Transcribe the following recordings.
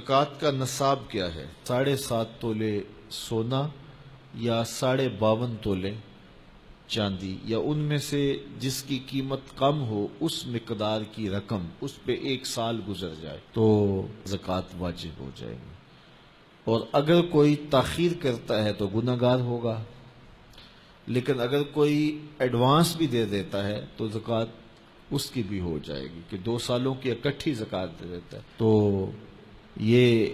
زکوٰۃ کا نصاب کیا ہے؟ 7.5 تولے سونا یا 52.5 تولے چاندی، یا ان میں سے جس کی قیمت کم ہو اس مقدار کی رقم، اس پہ 1 سال گزر جائے تو زکوٰۃ واجب ہو جائے گی۔ اور اگر کوئی تاخیر کرتا ہے تو گناہ گار ہوگا، لیکن اگر کوئی ایڈوانس بھی دے دیتا ہے تو زکوٰۃ اس کی بھی ہو جائے گی، کہ 2 سالوں کی اکٹھی زکوٰۃ دے دیتا ہے تو یہ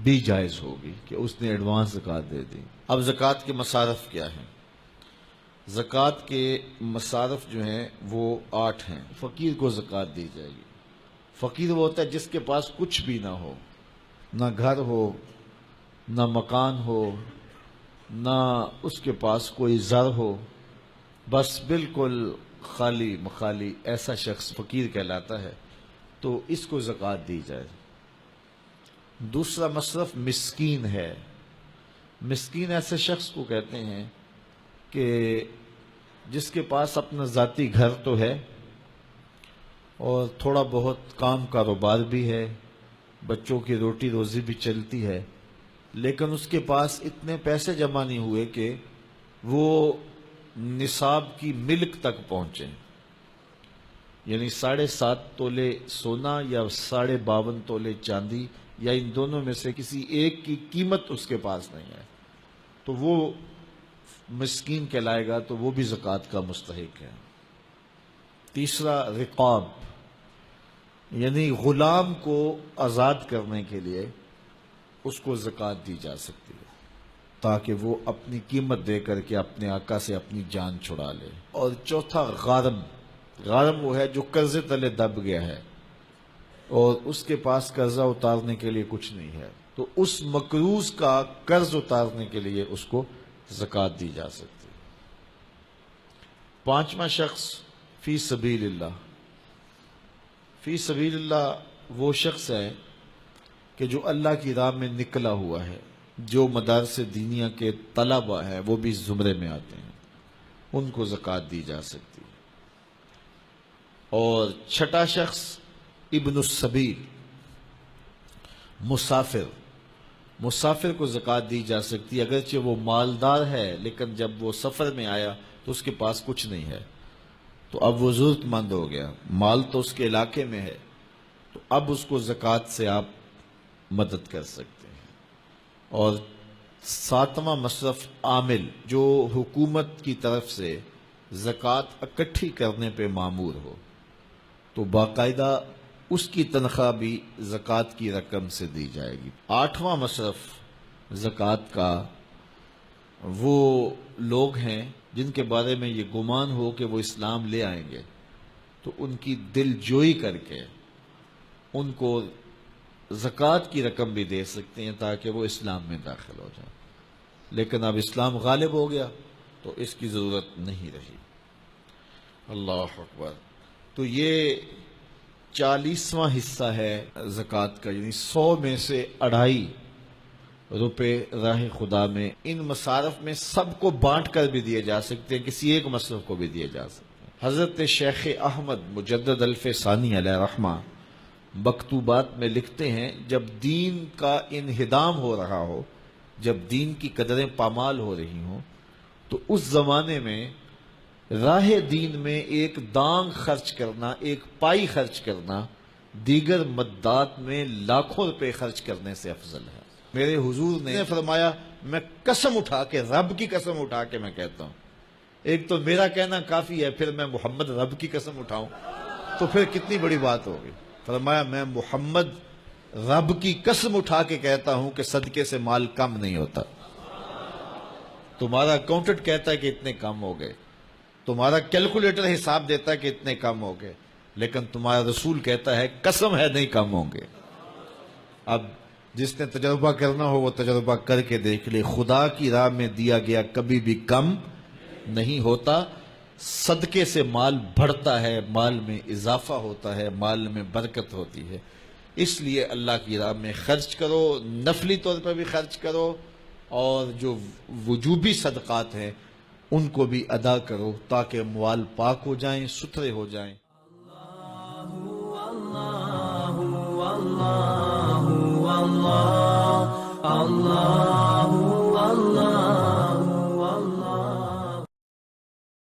بھی جائز ہوگی کہ اس نے ایڈوانس زکوٰۃ دے دی۔ اب زکوٰۃ کے مصارف کیا ہیں؟ زکوٰۃ کے مصارف جو ہیں وہ 8 ہیں۔ فقیر کو زکوٰۃ دی جائے گی۔ فقیر وہ ہوتا ہے جس کے پاس کچھ بھی نہ ہو، نہ گھر ہو، نہ مکان ہو، نہ اس کے پاس کوئی زر ہو، بس بالکل خالی مخالی، ایسا شخص فقیر کہلاتا ہے، تو اس کو زکوٰۃ دی جائے۔ دوسرا مصرف مسکین ہے۔ مسکین ایسے شخص کو کہتے ہیں کہ جس کے پاس اپنا ذاتی گھر تو ہے اور تھوڑا بہت کام کاروبار بھی ہے، بچوں کی روٹی روزی بھی چلتی ہے، لیکن اس کے پاس اتنے پیسے جمع نہیں ہوئے کہ وہ نصاب کی ملک تک پہنچیں، یعنی 7.5 تولے سونا یا 52.5 تولے چاندی، یا ان دونوں میں سے کسی ایک کی قیمت اس کے پاس نہیں ہے، تو وہ مسکین کہلائے گا، تو وہ بھی زکوٰۃ کا مستحق ہے۔ تیسرا رقاب، یعنی غلام کو آزاد کرنے کے لیے اس کو زکوٰۃ دی جا سکتی ہے، تاکہ وہ اپنی قیمت دے کر کے اپنے آقا سے اپنی جان چھڑا لے۔ اور چوتھا غارم۔ غارم وہ ہے جو قرضے تلے دب گیا ہے اور اس کے پاس قرضہ اتارنے کے لیے کچھ نہیں ہے، تو اس مقروض کا قرض اتارنے کے لیے اس کو زکوٰۃ دی جا سکتی ہے۔ 5واں شخص فی سبیل اللہ۔ فی سبیل اللہ وہ شخص ہے کہ جو اللہ کی راہ میں نکلا ہوا ہے۔ جو مدارس دینیہ کے طلبہ ہیں وہ بھی زمرے میں آتے ہیں، ان کو زکوٰۃ دی جا سکتی ہے۔ اور 6واں شخص ابن السبیل، مسافر۔ مسافر کو زکوٰۃ دی جا سکتی ہے، اگرچہ وہ مالدار ہے لیکن جب وہ سفر میں آیا تو اس کے پاس کچھ نہیں ہے، تو اب وہ ضرورت مند ہو گیا، مال تو اس کے علاقے میں ہے، تو اب اس کو زکوٰۃ سے آپ مدد کر سکتے ہیں۔ اور 7واں مصرف عامل، جو حکومت کی طرف سے زکوٰۃ اکٹھی کرنے پہ مامور ہو، تو باقاعدہ اس کی تنخواہ بھی زکوٰۃ کی رقم سے دی جائے گی۔ 8واں مصرف زکوٰۃ کا وہ لوگ ہیں جن کے بارے میں یہ گمان ہو کہ وہ اسلام لے آئیں گے، تو ان کی دل جوئی کر کے ان کو زکوٰۃ کی رقم بھی دے سکتے ہیں تاکہ وہ اسلام میں داخل ہو جائیں، لیکن اب اسلام غالب ہو گیا تو اس کی ضرورت نہیں رہی۔ اللہ اکبر۔ تو یہ 40واں حصہ ہے زکوٰۃ کا، یعنی 100 میں سے 2.5 روپے راہ خدا میں۔ ان مصارف میں سب کو بانٹ کر بھی دیے جا سکتے ہیں، کسی ایک مصرف کو بھی دیے جا سکتے ہیں۔ حضرت شیخ احمد مجدد الف ثانی علیہ رحمہ مکتوبات میں لکھتے ہیں، جب دین کا انہدام ہو رہا ہو، جب دین کی قدریں پامال ہو رہی ہوں، تو اس زمانے میں راہ دین میں ایک دانگ خرچ کرنا، ایک پائی خرچ کرنا، دیگر مدات میں لاکھوں روپے خرچ کرنے سے افضل ہے۔ میرے حضور نے فرمایا، میں قسم اٹھا کے، رب کی قسم اٹھا کے میں کہتا ہوں، ایک تو میرا کہنا کافی ہے، پھر میں محمد رب کی قسم اٹھاؤں تو پھر کتنی بڑی بات ہوگی۔ فرمایا، میں محمد رب کی قسم اٹھا کے کہتا ہوں کہ صدقے سے مال کم نہیں ہوتا۔ تمہارا اکاؤنٹنٹ کہتا ہے کہ اتنے کم ہو گئے، تمہارا کیلکولیٹر حساب دیتا ہے کہ اتنے کم ہو گئے، لیکن تمہارا رسول کہتا ہے قسم ہے نہیں کم ہوں گے۔ اب جس نے تجربہ کرنا ہو وہ تجربہ کر کے دیکھ لے، خدا کی راہ میں دیا گیا کبھی بھی کم نہیں ہوتا، صدقے سے مال بڑھتا ہے، مال میں اضافہ ہوتا ہے، مال میں برکت ہوتی ہے۔ اس لیے اللہ کی راہ میں خرچ کرو، نفلی طور پر بھی خرچ کرو، اور جو وجوبی صدقات ہیں ان کو بھی ادا کرو تاکہ اموال پاک ہو جائیں، ستھرے ہو جائیں۔ اللہ الله